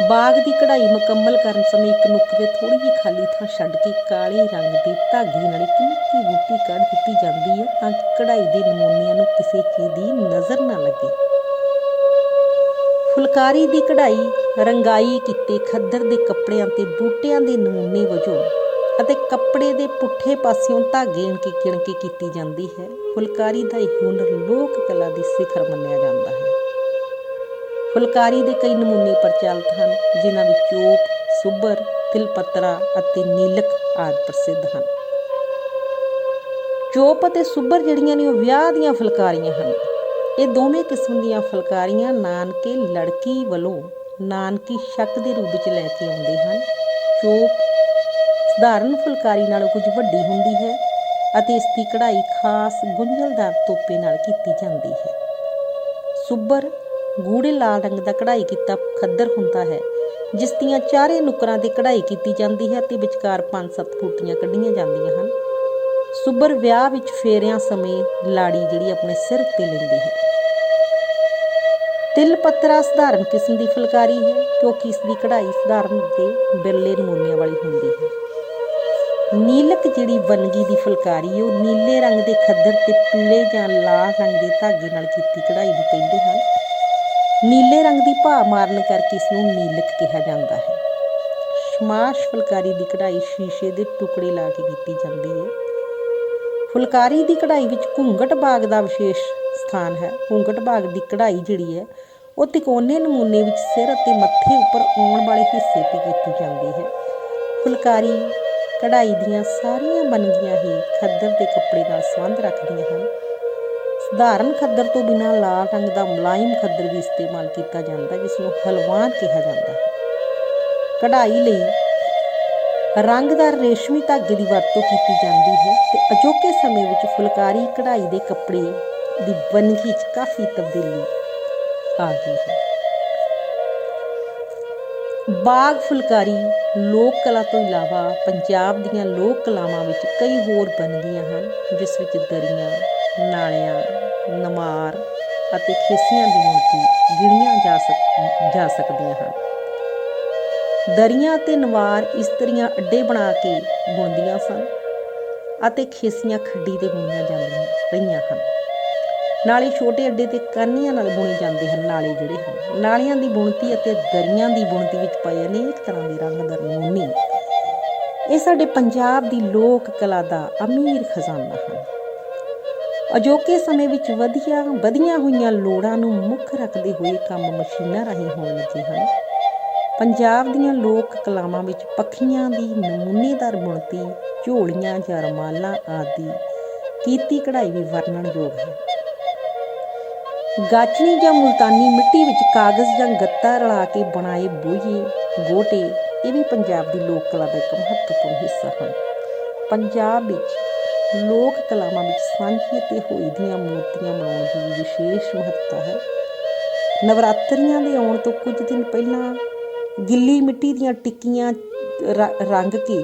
ਬਾਗ ਦੀ ਕਢਾਈ ਮੁਕੰਮਲ ਕਰਨ ਸਮੇਂ ਇੱਕ ਨੁੱਕ 'ਤੇ ਥੋੜ੍ਹੀ ਜਿਹੀ ਖਾਲੀ ਥਾਂ ਛੱਡ ਕੇ ਕਾਲੇ ਰੰਗ ਦੇ ਧਾਗੇ ਨਾਲ ਇੱਕ ਨਿੱਕੀ ਬੂਟੀ ਕੱਢ ਦਿੱਤੀ ਜਾਂਦੀ ਹੈ ਤਾਂ ਕਿ ਕਢਾਈ ਦੇ ਨਮੂਨਿਆਂ ਨੂੰ ਕਿਸੇ ਚੀਜ਼ ਦੀ ਨਜ਼ਰ ਨਾ ਲੱਗੇ। ਫੁਲਕਾਰੀ ਦੀ ਕਢਾਈ ਰੰਗਾਈ ਕੀਤੇ ਖੱਦਰ ਦੇ ਕੱਪੜਿਆਂ 'ਤੇ ਬੂਟਿਆਂ ਦੇ ਨਮੂਨੇ ਵਜੋਂ ਅਤੇ ਕੱਪੜੇ ਦੇ ਪੁੱਠੇ ਪਾਸਿਓਂ ਧਾਗੇ ਗਿਣ ਕੇ ਕੀਤੀ ਜਾਂਦੀ ਹੈ। ਫੁਲਕਾਰੀ ਦਾ ਇਹ ਹੁਨਰ ਲੋਕ ਕਲਾ ਦੀ ਸਿਖਰ ਮੰਨਿਆ ਜਾਂਦਾ ਹੈ। ਫੁਲਕਾਰੀ ਦੇ ਕਈ ਨਮੂਨੇ ਪ੍ਰਚਲਿਤ ਹਨ, ਜਿਨ੍ਹਾਂ ਵਿੱਚ ਚੋਪ, ਸੁੱਭਰ, ਤਿਲਪੱਤਰਾ ਅਤੇ ਨੀਲਕ ਆਦਿ ਪ੍ਰਸਿੱਧ ਹਨ। ਚੋਪ ਅਤੇ ਸੁੱਭਰ ਜਿਹੜੀਆਂ ਨੇ ਉਹ ਵਿਆਹ ਦੀਆਂ ਫੁਲਕਾਰੀਆਂ ਹਨ। ਇਹ ਦੋਵੇਂ ਕਿਸਮ ਦੀਆਂ ਫੁਲਕਾਰੀਆਂ ਨਾਨਕੇ ਲੜਕੀ ਵੱਲੋਂ ਨਾਨਕੀ ਸ਼ੱਕ ਦੇ ਰੂਪ ਵਿੱਚ ਲੈ ਕੇ ਆਉਂਦੇ ਹਨ। ਚੋਪ ਸਧਾਰਨ ਫੁਲਕਾਰੀ ਨਾਲੋਂ ਕੁਝ ਵੱਡੀ ਹੁੰਦੀ ਹੈ ਅਤੇ ਇਸ ਦੀ ਕਢਾਈ ਖਾਸ ਗੁੰਝਲਦਾਰ ਤੋਪੇ ਨਾਲ ਕੀਤੀ ਜਾਂਦੀ ਹੈ। ਸੁੱਭਰ ਗੂੜ੍ਹੇ ਲਾਲ ਰੰਗ ਦਾ ਕਢਾਈ ਕੀਤਾ ਖੱਦਰ ਹੁੰਦਾ ਹੈ, ਜਿਸ ਦੀਆਂ ਚਾਰੇ ਨੁੱਕਰਾਂ 'ਤੇ ਕਢਾਈ ਕੀਤੀ ਜਾਂਦੀ ਹੈ ਅਤੇ ਵਿਚਕਾਰ 5-7 ਬੂਟੀਆਂ ਕੱਢੀਆਂ ਜਾਂਦੀਆਂ ਹਨ। ਸੁੱਭਰ ਵਿਆਹ ਵਿੱਚ ਫੇਰਿਆਂ ਸਮੇਂ ਲਾੜੀ ਜਿਹੜੀ ਆਪਣੇ ਸਿਰ ਉੱਤੇ ਲੈਂਦੀ ਹੈ। ਤਿਲਪੱਤਰਾ ਸਧਾਰਨ ਕਿਸਮ ਦੀ ਫੁਲਕਾਰੀ ਹੈ ਕਿਉਂਕਿ ਇਸ ਦੀ ਕਢਾਈ ਸਧਾਰਨ ਅਤੇ ਬਿਰਲੇ ਨਮੂਨਿਆਂ ਵਾਲੀ ਹੁੰਦੀ ਹੈ। ਨੀਲਕ ਜਿਹੜੀ ਵੰਨਗੀ ਦੀ ਫੁਲਕਾਰੀ ਉਹ ਨੀਲੇ ਰੰਗ ਦੇ ਖੱਦਰ 'ਤੇ ਪੀਲੇ ਜਾਂ ਲਾਲ ਰੰਗ ਦੇ ਧਾਗੇ ਨਾਲ ਕੀਤੀ ਕਢਾਈ ਨੂੰ ਕਹਿੰਦੇ ਹਨ। ਨੀਲੇ ਰੰਗ ਦੀ ਭਾਅ ਮਾਰਨ ਕਰਕੇ ਇਸ ਨੂੰ ਨੀਲਕ ਕਿਹਾ ਜਾਂਦਾ ਹੈ। ਸ਼ਮਾਸ਼ ਫੁਲਕਾਰੀ ਦੀ ਕਢਾਈ ਸ਼ੀਸ਼ੇ ਦੇ ਟੁਕੜੇ ਲਾ ਕੇ ਕੀਤੀ ਜਾਂਦੀ ਹੈ। ਫੁਲਕਾਰੀ ਦੀ ਕਢਾਈ ਵਿੱਚ ਘੁੰਗਟ ਬਾਗ ਦਾ ਵਿਸ਼ੇਸ਼ ਸਥਾਨ ਹੈ। ਘੁੰਗਟ ਬਾਗ ਦੀ ਕਢਾਈ ਜਿਹੜੀ ਹੈ ਉਹ ਤਿਕੋਣੇ ਨਮੂਨੇ ਵਿੱਚ ਸਿਰ ਅਤੇ ਮੱਥੇ ਉੱਪਰ ਆਉਣ ਵਾਲੇ ਹਿੱਸੇ 'ਤੇ ਕੀਤੀ ਜਾਂਦੀ ਹੈ। ਫੁਲਕਾਰੀ ਕਢਾਈ ਦੀਆਂ ਸਾਰੀਆਂ ਵੰਨਗੀਆਂ ਹੀ ਖੱਦਰ ਦੇ ਕੱਪੜੇ ਨਾਲ ਸੰਬੰਧ ਰੱਖਦੀਆਂ ਹਨ। ਸਧਾਰਨ ਖੱਦਰ ਤੋਂ ਬਿਨਾਂ ਲਾਲ ਰੰਗ ਦਾ ਮੁਲਾਇਮ ਖੱਦਰ ਵੀ ਇਸਤੇਮਾਲ ਕੀਤਾ ਜਾਂਦਾ, ਜਿਸ ਨੂੰ ਹਲਵਾਨ ਕਿਹਾ ਜਾਂਦਾ ਹੈ। ਕਢਾਈ ਲਈ ਰੰਗਦਾਰ ਰੇਸ਼ਮੀ ਧਾਗੇ ਦੀ ਵਰਤੋਂ ਕੀਤੀ ਜਾਂਦੀ ਹੈ ਅਤੇ ਅਜੋਕੇ ਸਮੇਂ ਵਿੱਚ ਫੁਲਕਾਰੀ ਕਢਾਈ ਦੇ ਕੱਪੜੇ ਦੀ ਵੰਨਗੀ 'ਚ ਕਾਫੀ ਤਬਦੀਲੀ ਆ ਗਈ ਹੈ। ਬਾਗ ਫੁਲਕਾਰੀ ਲੋਕ ਕਲਾ ਤੋਂ ਇਲਾਵਾ ਪੰਜਾਬ ਦੀਆਂ ਲੋਕ ਕਲਾਵਾਂ ਵਿੱਚ ਕਈ ਹੋਰ ਵੰਨਗੀਆਂ ਹਨ, ਜਿਸ ਵਿੱਚ ਦਰੀਆਂ, ਨਾਲਿਆਂ, ਨਮਾਰ ਅਤੇ ਖੇਸੀਆਂ ਦੀ ਗਿਣਤੀ ਗਿਣੀਆਂ ਜਾ ਸਕਦੀਆਂ ਹਨ। ਦਰੀਆਂ ਅਤੇ ਨਵਾਰ ਇਸਤਰੀਆਂ ਅੱਡੇ ਬਣਾ ਕੇ ਬੁਣਦੀਆਂ ਸਨ ਅਤੇ ਖੇਸੀਆਂ ਖੱਡੀ 'ਤੇ ਬੁਣੀਆਂ ਜਾਂਦੀਆਂ ਰਹੀਆਂ ਹਨ। ਨਾਲੇ ਛੋਟੇ ਅੱਡੇ 'ਤੇ ਕਾਨੀਆਂ ਨਾਲ ਬੁਣੇ ਜਾਂਦੇ ਹਨ। ਨਾਲੇ ਜਿਹੜੇ ਹਨ, ਨਾਲਿਆਂ ਦੀ ਬੁਣਤੀ ਅਤੇ ਦਰੀਆਂ ਦੀ ਬੁਣਤੀ ਵਿੱਚ ਪਏ ਅਨੇਕ ਤਰ੍ਹਾਂ ਦੇ ਰੰਗਦਾਰ ਨਮੂਨੇ ਇਹ ਸਾਡੇ ਪੰਜਾਬ ਦੀ ਲੋਕ ਕਲਾ ਦਾ ਅਮੀਰ ਖਜ਼ਾਨਾ ਹਨ। ਅਜੋਕੇ ਸਮੇਂ ਵਿੱਚ ਵਧੀਆਂ ਹੋਈਆਂ ਲੋੜਾਂ ਨੂੰ ਮੁੱਖ ਰੱਖਦੇ ਹੋਏ ਕੰਮ ਮਸ਼ੀਨਾਂ ਰਾਹੀਂ ਹੋਣ ਲੱਗੇ ਹਨ। ਪੰਜਾਬ ਦੀਆਂ ਲੋਕ ਕਲਾਵਾਂ ਵਿੱਚ ਪੱਖੀਆਂ ਦੀ ਨਮੂਨੇਦਾਰ ਬੁਣਤੀ, ਝੋਲੀਆਂ ਜਾਂ ਰੁਮਾਲਾਂ ਆਦਿ ਕੀਤੀ ਕਢਾਈ ਵੀ ਵਰਣਨਯੋਗ ਹੈ। ਗਾਚਣੀ ਜਾਂ ਮੁਲਤਾਨੀ ਮਿੱਟੀ ਵਿੱਚ ਕਾਗਜ਼ ਜਾਂ ਗੱਤਾ ਰਲਾ ਕੇ ਬਣਾਏ ਬੋਈਏ, ਗੋਟੇ ਇਹ ਵੀ ਪੰਜਾਬ ਦੀ ਲੋਕ ਕਲਾ ਦਾ ਇੱਕ ਮਹੱਤਵਪੂਰਨ ਹਿੱਸਾ ਹਨ। ਪੰਜਾਬ ਵਿੱਚ ਲੋਕ ਕਲਾਵਾਂ ਵਿੱਚ ਸਾਂਝੀ ਅਤੇ ਹੋਈ ਦੀਆਂ ਮੂਰਤੀਆਂ ਬਣਾਉਣ ਦੀ ਵਿਸ਼ੇਸ਼ ਮਹੱਤਤਾ ਹੈ। ਨਵਰਾਤਰਿਆਂ ਦੇ ਆਉਣ ਤੋਂ ਕੁਝ ਦਿਨ ਪਹਿਲਾਂ ਗਿੱਲੀ ਮਿੱਟੀ ਦੀਆਂ ਟਿੱਕੀਆਂ ਰੰਗ ਕੇ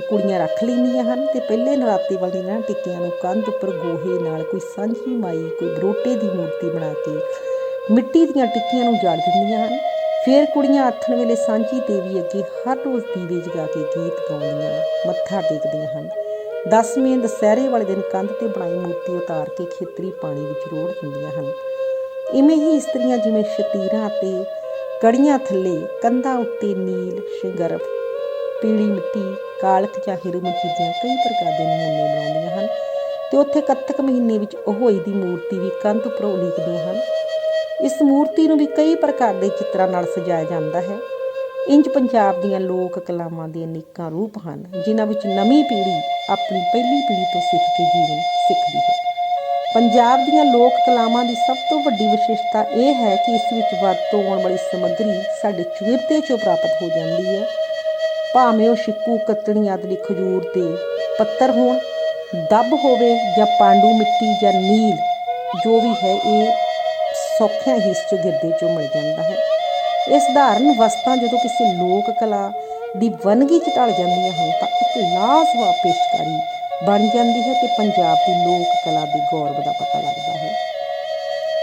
ਕੁੜੀਆਂ ਰੱਖ ਲੈਂਦੀਆਂ ਹਨ ਅਤੇ ਪਹਿਲੇ ਨਰਾਤੇ ਵਾਲੇ ਦਿਨ ਟਿੱਕੀਆਂ ਨੂੰ ਕੰਧ ਉੱਪਰ ਗੋਹੇ ਨਾਲ ਕੋਈ ਸਾਂਝੀ ਮਾਈ, ਕੋਈ ਬਰੋਟੇ ਦੀ ਮੂਰਤੀ ਬਣਾ ਕੇ ਮਿੱਟੀ ਦੀਆਂ ਟਿੱਕੀਆਂ ਨੂੰ ਉਜਾੜ ਦਿੰਦੀਆਂ ਹਨ। ਫਿਰ ਕੁੜੀਆਂ ਆਥਣ ਵੇਲੇ ਸਾਂਝੀ ਦੇਵੀ ਅੱਗੇ ਹਰ ਰੋਜ਼ ਦੀਵੇ ਜਗਾ ਕੇ ਗੀਤ ਗਾਉਂਦੀਆਂ, ਮੱਥਾ ਟੇਕਦੀਆਂ ਹਨ। 10ਵੇਂ ਦੁਸਹਿਰੇ ਵਾਲੇ ਦਿਨ ਕੰਧ 'ਤੇ ਬਣਾਈ ਮੂਰਤੀ ਉਤਾਰ ਕੇ ਖੇਤਰੀ ਪਾਣੀ ਵਿੱਚ ਰੋੜ ਦਿੰਦੀਆਂ ਹਨ। ਇਵੇਂ ਹੀ ਇਸਤਰੀਆਂ ਜਿਵੇਂ ਸ਼ਤੀਰਾਂ ਅਤੇ ਕੜੀਆਂ ਥੱਲੇ ਕੰਧਾਂ ਉੱਤੇ ਨੀਲ, ਸ਼ਿੰਗਰਫ, ਪੀਲੀ ਮਿੱਟੀ, ਕਾਲਖ ਜਾਂ ਹੀਰੂ ਮਿੱਟੀ ਦੀਆਂ ਕਈ ਪ੍ਰਕਾਰ ਦੇ ਨਮੂਨੇ ਬਣਾਉਂਦੀਆਂ ਹਨ ਅਤੇ ਉੱਥੇ ਕੱਤਕ ਮਹੀਨੇ ਵਿੱਚ ਅਹੋਈ ਦੀ ਮੂਰਤੀ ਵੀ ਕੰਧ ਉੱਪਰ ਉਲੀਕਦੀਆਂ ਹਨ। ਇਸ ਮੂਰਤੀ ਨੂੰ ਵੀ ਕਈ ਪ੍ਰਕਾਰ ਦੇ ਚਿੱਤਰਾਂ ਨਾਲ ਸਜਾਇਆ ਜਾਂਦਾ ਹੈ। ਇੰਝ ਪੰਜਾਬ ਦੀਆਂ ਲੋਕ ਕਲਾਵਾਂ ਦੇ ਅਨੇਕਾਂ ਰੂਪ ਹਨ, ਜਿਨ੍ਹਾਂ ਵਿੱਚ ਨਵੀਂ ਪੀੜ੍ਹੀ ਆਪਣੀ ਪਹਿਲੀ ਪੀੜ੍ਹੀ ਤੋਂ ਸਿੱਖ ਕੇ ਜੀਵਨ ਸਿੱਖਦੀ ਹੈ। ਪੰਜਾਬ ਦੀਆਂ ਲੋਕ ਕਲਾਵਾਂ ਦੀ ਸਭ ਤੋਂ ਵੱਡੀ ਵਿਸ਼ੇਸ਼ਤਾ ਇਹ ਹੈ ਕਿ ਇਸ ਵਿੱਚ ਵਰਤੋਂ ਆਉਣ ਵਾਲੀ ਸਮੱਗਰੀ ਸਾਡੇ ਚੁਗਿਰਦੇ 'ਚੋਂ ਪ੍ਰਾਪਤ ਹੋ ਜਾਂਦੀ ਹੈ। ਭਾਵੇਂ ਉਹ ਛਿੱਕੂ, ਕੱਤਣੀ ਆਦਿ ਦੇ ਖਜੂਰ ਦੇ ਪੱਤਰ ਹੋਣ, ਦੱਬ ਹੋਵੇ ਜਾਂ ਪਾਂਡੂ ਮਿੱਟੀ ਜਾਂ ਨੀਲ, ਜੋ ਵੀ ਹੈ ਇਹ ਸੌਖਿਆਂ ਹੀ ਇਸ ਚੁਗਿਰਦੇ 'ਚੋਂ ਮਿਲ ਜਾਂਦਾ ਹੈ। ਇਹ ਸਧਾਰਨ ਵਸਤਾਂ ਜਦੋਂ ਕਿਸੇ ਲੋਕ ਕਲਾ ਦੀ ਵੰਨਗੀ 'ਚ ਢਲ ਜਾਂਦੀਆਂ ਹਨ ਤਾਂ ਇੱਕ ਲਾਜਵਾਬ ਪੇਸ਼ਕਾਰੀ ਬਣ ਜਾਂਦੀ ਹੈ ਅਤੇ ਪੰਜਾਬ ਦੀ ਲੋਕ ਕਲਾ ਦੇ ਗੌਰਵ ਦਾ ਪਤਾ ਲੱਗਦਾ ਹੈ।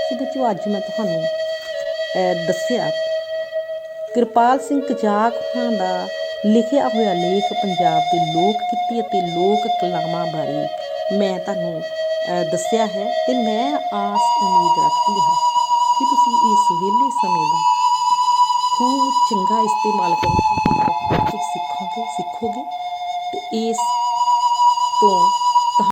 ਸੋ ਬੱਚਿਓ, ਅੱਜ ਮੈਂ ਤੁਹਾਨੂੰ ਦੱਸਿਆ ਕਿਰਪਾਲ ਸਿੰਘ ਕਜ਼ਾਕ ਹੋਰਾਂ ਦਾ ਲਿਖਿਆ ਹੋਇਆ ਲੇਖ ਪੰਜਾਬ ਦੇ ਲੋਕ ਕਿੱਤੇ ਅਤੇ ਲੋਕ ਕਲਾਵਾਂ ਬਾਰੇ ਮੈਂ ਤੁਹਾਨੂੰ ਦੱਸਿਆ ਹੈ ਅਤੇ ਮੈਂ ਆਸ ਉਮੀਦ ਰੱਖਦੀ ਹਾਂ ਕਿ ਤੁਸੀਂ ਇਸ ਵਿਹਲੇ ਸਮੇਂ ਦਾ ਖੂਬ ਚੰਗਾ ਇਸਤੇਮਾਲ ਕਰੋਗੇ, ਬਹੁਤ ਕੁਝ ਸਿੱਖੋਗੇ ਅਤੇ ਇਸ ਤੋਂ